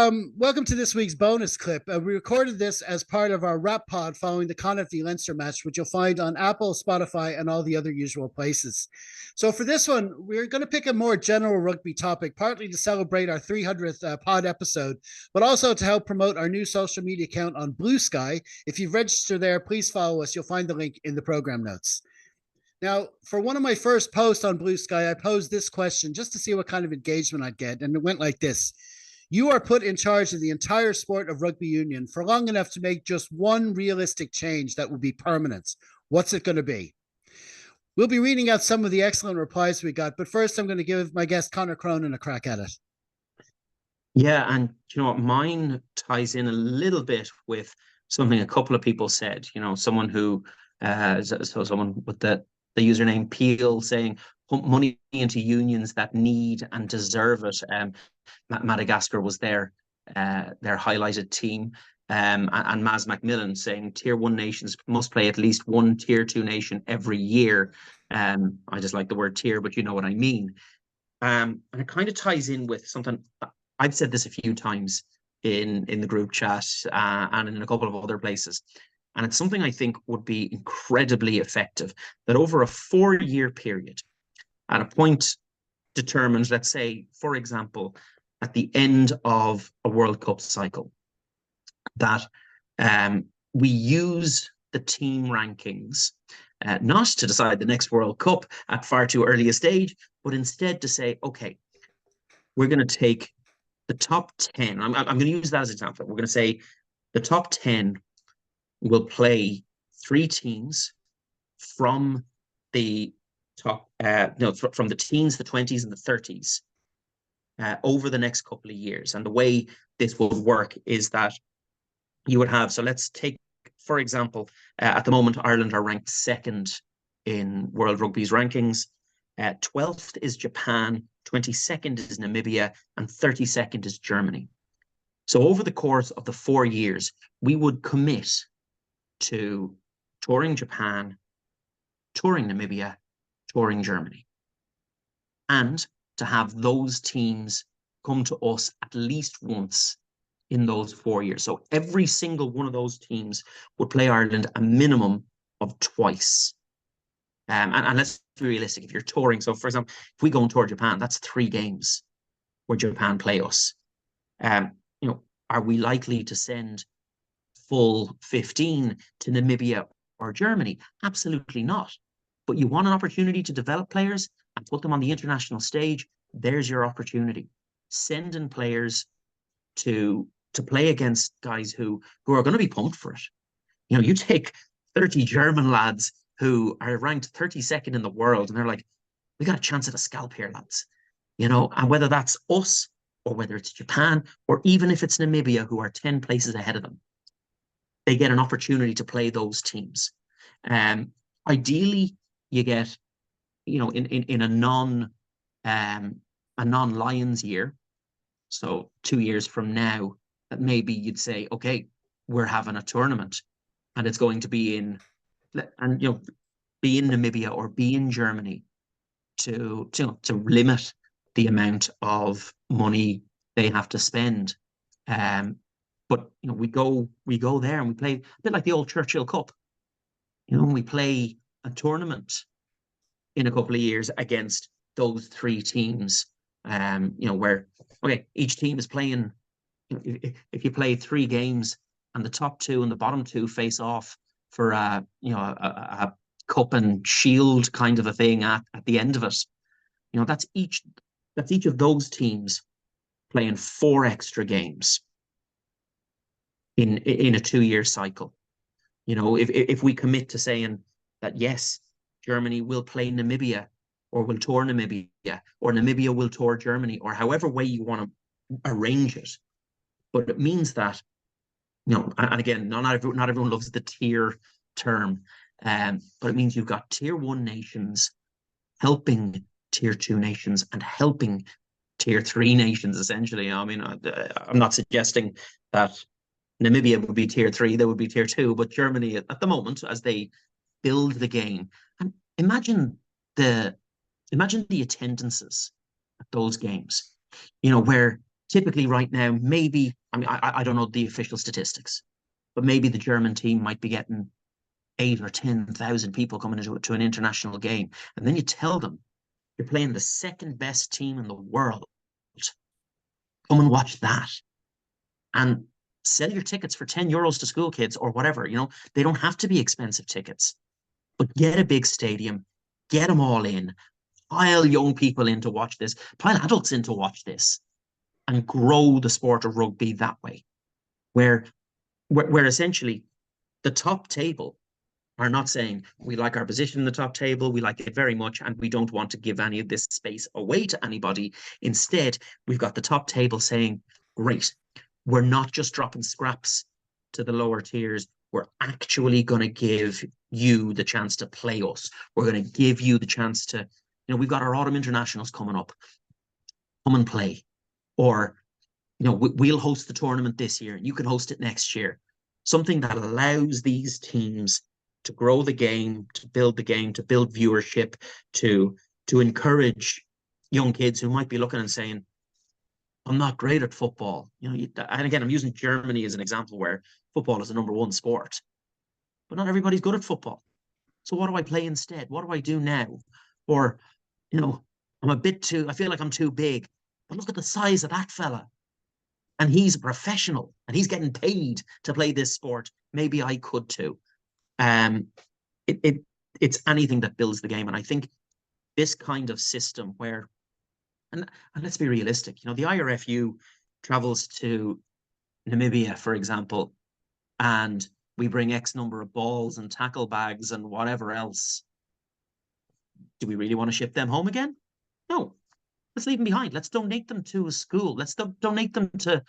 Welcome to this week's bonus clip. We recorded this as part of our wrap pod following the Connacht v Leinster match, which you'll find on Apple, Spotify, and all the other usual places. So for this one, we're going to pick a more general rugby topic, partly to celebrate our 300th pod episode, but also to help promote our new social media account on BlueSky. If you've registered there, please follow us. You'll find the link in the program notes. Now, for one of my first posts on BlueSky, I posed this question just to see what kind of engagement I'd get, and it went like this. You are put in charge of the entire sport of rugby union for long enough to make just one realistic change that will be permanent. What's it going to be? We'll be reading out some of the excellent replies we got, but first I'm going to give my guest Conor Cronin a crack at it. Yeah, and you know what, mine ties in a little bit with something a couple of people said. You know, someone who, someone with the username Peel saying, pump money into unions that need and deserve it. Madagascar was their highlighted team. And Maz Macmillan saying tier one nations must play at least one tier two nation every year. I just like the word tier, but you know what I mean. And it kind of ties in with something I've said this a few times in the group chat and in a couple of other places. And it's something I think would be incredibly effective, that over a 4-year period, at a point determined, let's say, for example, at the end of a World Cup cycle, that we use the team rankings not to decide the next World Cup at far too early a stage, but instead to say, okay, we're going to take the top 10. I'm going to use that as an example. We're going to say the top 10 will play 3 teams from the top, from the teens, the 20s, and the 30s over the next couple of years. And the way this would work is that you would have, so let's take, for example, at the moment, Ireland are ranked 2nd in World Rugby's rankings. 12th is Japan, 22nd is Namibia, and 32nd is Germany. So over the course of the 4 years, we would commit to touring Japan, touring Namibia, touring Germany, and to have those teams come to us at least once in those 4 years. So every single one of those teams would play Ireland a minimum of twice. And let's be realistic, if you're touring, so for example, if we go and tour Japan, that's 3 games where Japan play us. You know, are we likely to send full 15 to Namibia or Germany? Absolutely not. But you want an opportunity to develop players and put them on the international stage, there's your opportunity. Send in players to play against guys who are going to be pumped for it. You know, you take 30 German lads who are ranked 32nd in the world, and they're like, we got a chance at a scalp here, lads. You know, and whether that's us or whether it's Japan or even if it's Namibia, who are 10 places ahead of them, they get an opportunity to play those teams. Ideally, you get, you know, in a non-Lions year, so 2 years from now, that maybe you'd say, okay, we're having a tournament, and it's going to be in, and you know, be in Namibia or be in Germany to limit the amount of money they have to spend. But you know, we go there and we play a bit like the old Churchill Cup. You know, we play a tournament in a couple of years against those 3 teams. You know, where okay, each team is playing. You know, if you play 3 games and the top 2 and the bottom 2 face off for a cup and shield kind of a thing at the end of it, you know, that's each of those teams playing 4 extra games in a 2-year cycle. You know, if we commit to saying that yes, Germany will play Namibia, or will tour Namibia, or Namibia will tour Germany, or however way you want to arrange it, but it means that, you know, and again, not everyone loves the tier term, but it means you've got tier 1 nations helping tier 2 nations and helping tier 3 nations, essentially. I mean, I'm not suggesting that Namibia would be tier 3, they would be tier 2, but Germany at the moment, as they build the game, and imagine the attendances at those games, you know, where typically right now, maybe, I mean, I don't know the official statistics, but maybe the German team might be getting 8 or 10,000 people coming into an international game. And then you tell them you're playing the second best team in the world. Come and watch that. And sell your tickets for €10 to school kids or whatever. They don't have to be expensive tickets, but get a big stadium, get them all in, pile young people in to watch this, pile adults in to watch this, and grow the sport of rugby that way, where essentially the top table are not saying we like our position in the top table, we like it very much, and we don't want to give any of this space away to anybody. Instead, we've got the top table saying, great, we're not just dropping scraps to the lower tiers. We're actually going to give you the chance to play us. We're going to give you the chance to, we've got our autumn internationals coming up. Come and play. Or, we'll host the tournament this year and you can host it next year. Something that allows these teams to grow the game, to build viewership, to encourage young kids who might be looking and saying, I'm not great at football. And again, I'm using Germany as an example where football is the number one sport, but not everybody's good at football. So what do I play instead? What do I do now? Or, I feel like I'm too big, but look at the size of that fella. And he's a professional and he's getting paid to play this sport. Maybe I could too. It's anything that builds the game. And I think this kind of system where, and let's be realistic, the IRFU travels to Namibia, for example, and we bring X number of balls and tackle bags and whatever else. Do we really want to ship them home again? No. Let's leave them behind. Let's donate them to a school. Let's donate them to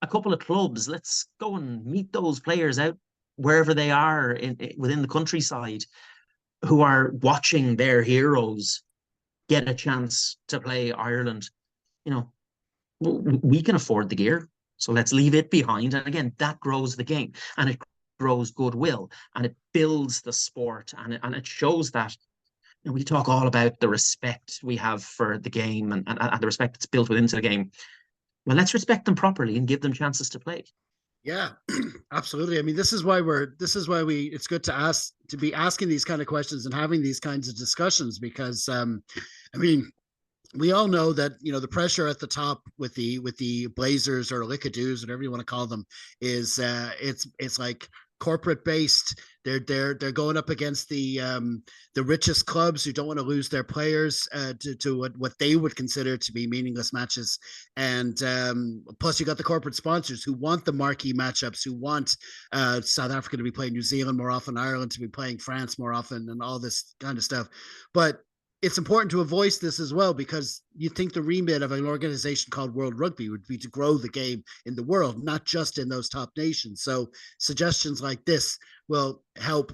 a couple of clubs. Let's go and meet those players out wherever they are within the countryside who are watching their heroes get a chance to play Ireland. We can afford the gear, so let's leave it behind. And again, that grows the game and it grows goodwill and it builds the sport and it shows that we talk all about the respect we have for the game and the respect that's built within the game. Well, let's respect them properly and give them chances to play. Yeah, absolutely. I mean, this is why it's good to be asking these kind of questions and having these kinds of discussions because, we all know that, the pressure at the top with the Blazers or Lickadoos, whatever you want to call them, is it's like corporate based. They're going up against the richest clubs who don't want to lose their players to what they would consider to be meaningless matches, and plus you got the corporate sponsors who want the marquee matchups, who want South Africa to be playing New Zealand more often, Ireland to be playing France more often, and all this kind of stuff. But it's important to voice this as well because you think the remit of an organization called World Rugby would be to grow the game in the world, not just in those top nations. So suggestions like this will help,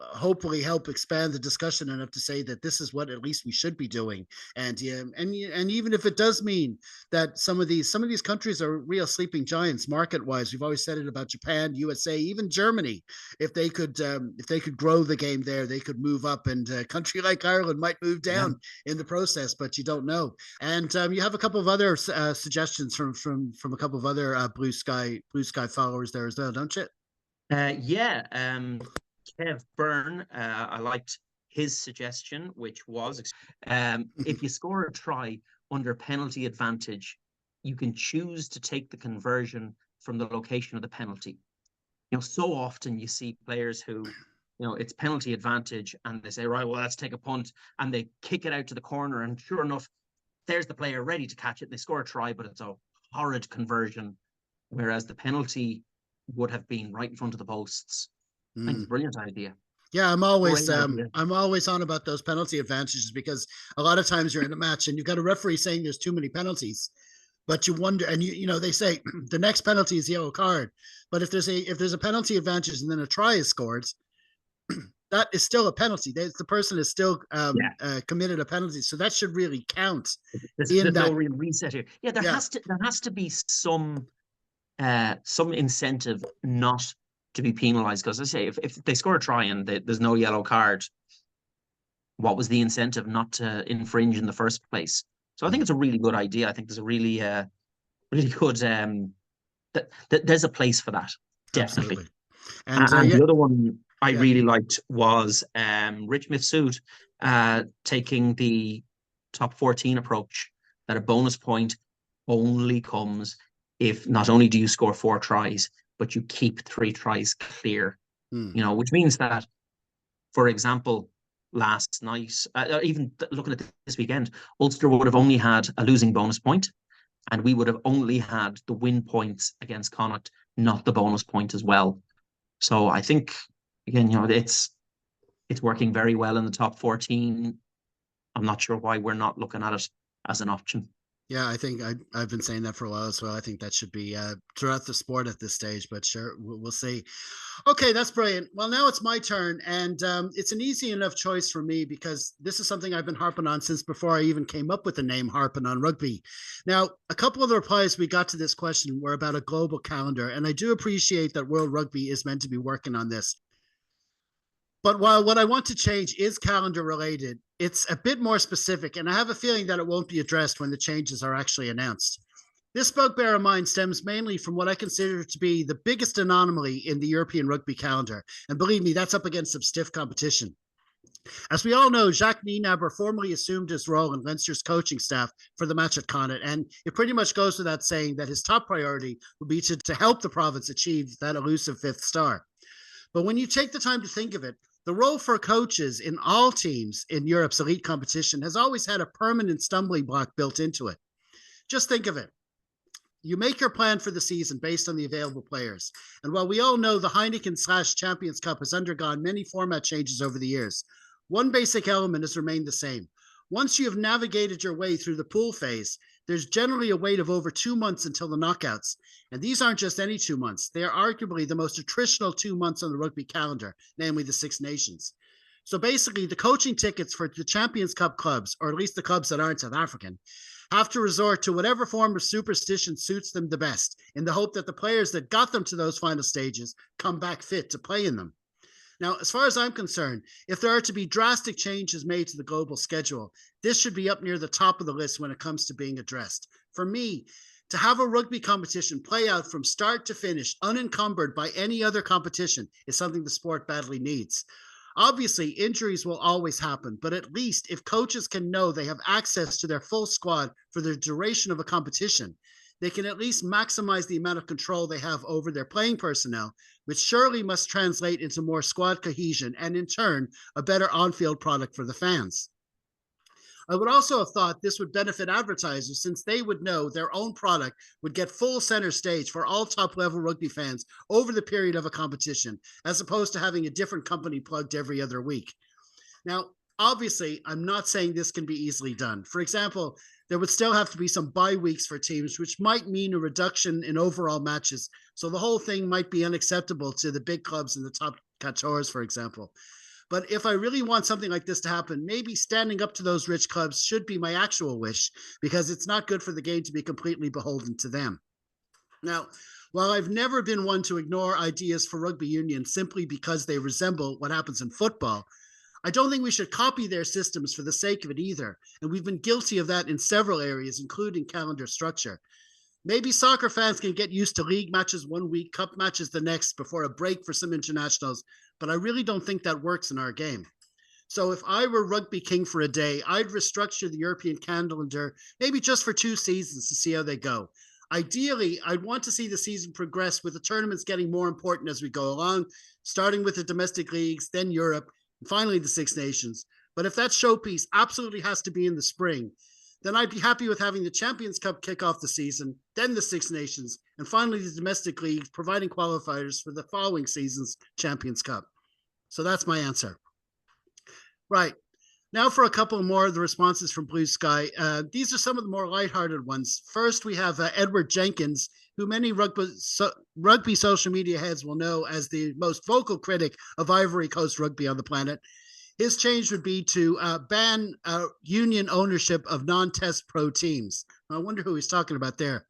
hopefully help expand the discussion enough to say that this is what at least we should be doing. And even if it does mean that some of these countries are real sleeping giants market wise, we've always said it about Japan, USA, even Germany. If they could grow the game there, they could move up, and a country like Ireland might move down in the process, but you don't know. And you have a couple of other suggestions from a couple of other Blue Sky followers there as well, don't you? Kev Byrne, I liked his suggestion, which was if you score a try under penalty advantage, you can choose to take the conversion from the location of the penalty. So often you see players who, it's penalty advantage and they say, right, well, let's take a punt, and they kick it out to the corner, and sure enough, there's the player ready to catch it, and they score a try, but it's a horrid conversion, whereas the penalty would have been right in front of the posts. I think it's a brilliant idea. Yeah, I'm always on about those penalty advantages because a lot of times you're in a match and you've got a referee saying there's too many penalties, but you wonder, and they say the next penalty is yellow card, but if there's a penalty advantage and then a try is scored, that is still a penalty. The person is still committed a penalty, so that should really count. There's no real reset here. Yeah, there has to be some incentive not to be penalized, because I say if they score a try and there's no yellow card, what was the incentive not to infringe in the first place? So I think it's a really good idea. I think there's a really really good. There's a place for that, definitely. Absolutely. And the other one I yeah, really liked was Rich Mifsud taking the top 14 approach, that a bonus point only comes if not only do you score 4 tries, but you keep 3 tries clear. Which means that, for example, last night, even looking at this weekend, Ulster would have only had a losing bonus point, and we would have only had the win points against Connacht, not the bonus point as well. So I think, again, it's working very well in the top 14. I'm not sure why we're not looking at it as an option. Yeah, I think I've been saying that for a while as well. I think that should be throughout the sport at this stage, but sure, we'll see. Okay, that's brilliant. Well, now it's my turn, and it's an easy enough choice for me because this is something I've been harping on since before I even came up with the name Harpin On Rugby. Now, a couple of the replies we got to this question were about a global calendar, and I do appreciate that World Rugby is meant to be working on this. But while what I want to change is calendar related, it's a bit more specific, and I have a feeling that it won't be addressed when the changes are actually announced. This bugbear of mine stems mainly from what I consider to be the biggest anomaly in the European rugby calendar. And believe me, that's up against some stiff competition. As we all know, Jacques Nienaber formally assumed his role in Leinster's coaching staff for the match at Connacht, and it pretty much goes without saying that his top priority would be to help the province achieve that elusive 5th star. But when you take the time to think of it, the role for coaches in all teams in Europe's elite competition has always had a permanent stumbling block built into it. Just think of it. You make your plan for the season based on the available players. And while we all know the Heineken/Champions Cup has undergone many format changes over the years, one basic element has remained the same. Once you have navigated your way through the pool phase, there's generally a wait of over 2 months until the knockouts. And these aren't just any 2 months. They are arguably the most attritional 2 months on the rugby calendar, namely the Six Nations. So basically, the coaching tickets for the Champions Cup clubs, or at least the clubs that aren't South African, have to resort to whatever form of superstition suits them the best, in the hope that the players that got them to those final stages come back fit to play in them. Now, as far as I'm concerned, if there are to be drastic changes made to the global schedule, this should be up near the top of the list when it comes to being addressed. For me, to have a rugby competition play out from start to finish, unencumbered by any other competition, is something the sport badly needs. Obviously, injuries will always happen, but at least if coaches can know they have access to their full squad for the duration of a competition, they can at least maximize the amount of control they have over their playing personnel, which surely must translate into more squad cohesion and, in turn, a better on-field product for the fans. I would also have thought this would benefit advertisers, since they would know their own product would get full center stage for all top-level rugby fans over the period of a competition, as opposed to having a different company plugged every other week. Now, obviously, I'm not saying this can be easily done. For example, there would still have to be some bye weeks for teams, which might mean a reduction in overall matches. So the whole thing might be unacceptable to the big clubs in the top 14, for example. But if I really want something like this to happen, maybe standing up to those rich clubs should be my actual wish, because it's not good for the game to be completely beholden to them. Now, while I've never been one to ignore ideas for rugby union simply because they resemble what happens in football, I don't think we should copy their systems for the sake of it either. And we've been guilty of that in several areas, including calendar structure. Maybe soccer fans can get used to league matches 1 week, cup matches the next, before a break for some internationals, but I really don't think that works in our game. So if I were rugby king for a day, I'd restructure the European calendar maybe just for 2 seasons to see how they go. Ideally, I'd want to see the season progress, with the tournaments getting more important as we go along, starting with the domestic leagues, then Europe, and finally the Six Nations. But if that showpiece absolutely has to be in the spring, then I'd be happy with having the Champions Cup kick off the season, then the Six Nations, and finally the domestic leagues, providing qualifiers for the following season's Champions Cup. So that's my answer. Right. Now for a couple more of the responses from Blue Sky. These are some of the more lighthearted ones. First, we have Edward Jenkins, who many rugby social media heads will know as the most vocal critic of Ivory Coast rugby on the planet. His change would be to ban union ownership of non-test pro teams. I wonder who he's talking about there.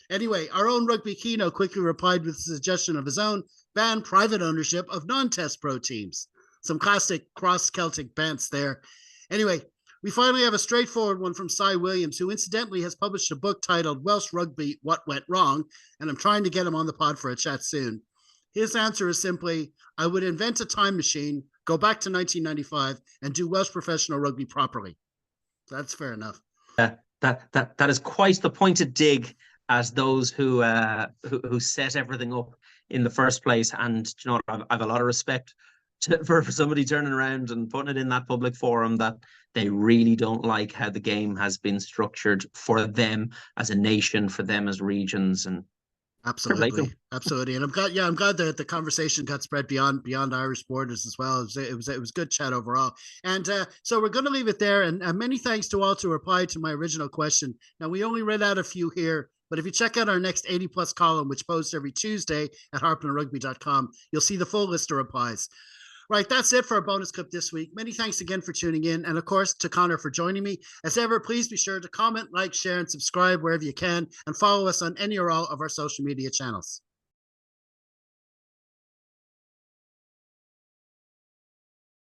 Anyway, our own Rugby Kino quickly replied with a suggestion of his own: ban private ownership of non-test pro teams. Some classic cross-Celtic bants there. Anyway, We finally have a straightforward one from Cy Williams, who incidentally has published a book titled Welsh Rugby, What Went Wrong, and I'm trying to get him on the pod for a chat soon. His answer is simply, I would invent a time machine, go back to 1995, and do Welsh professional rugby properly. That's fair enough. That is quite the pointed dig as those who set everything up in the first place. And you know, I've a lot of respect for somebody turning around and putting it in that public forum that they really don't like how the game has been structured for them as a nation, for them as regions, and absolutely. And I'm glad that the conversation got spread beyond Irish borders as well. It was good chat overall. And so we're going to leave it there. And many thanks to all to reply to my original question. Now, we only read out a few here, but if you check out our next 80 plus column, which posts every Tuesday at harpinonrugby.com, you'll see the full list of replies. Right, that's it for our bonus clip this week. Many thanks again for tuning in. And of course, to Conor for joining me. As ever, please be sure to comment, like, share, and subscribe wherever you can. And follow us on any or all of our social media channels.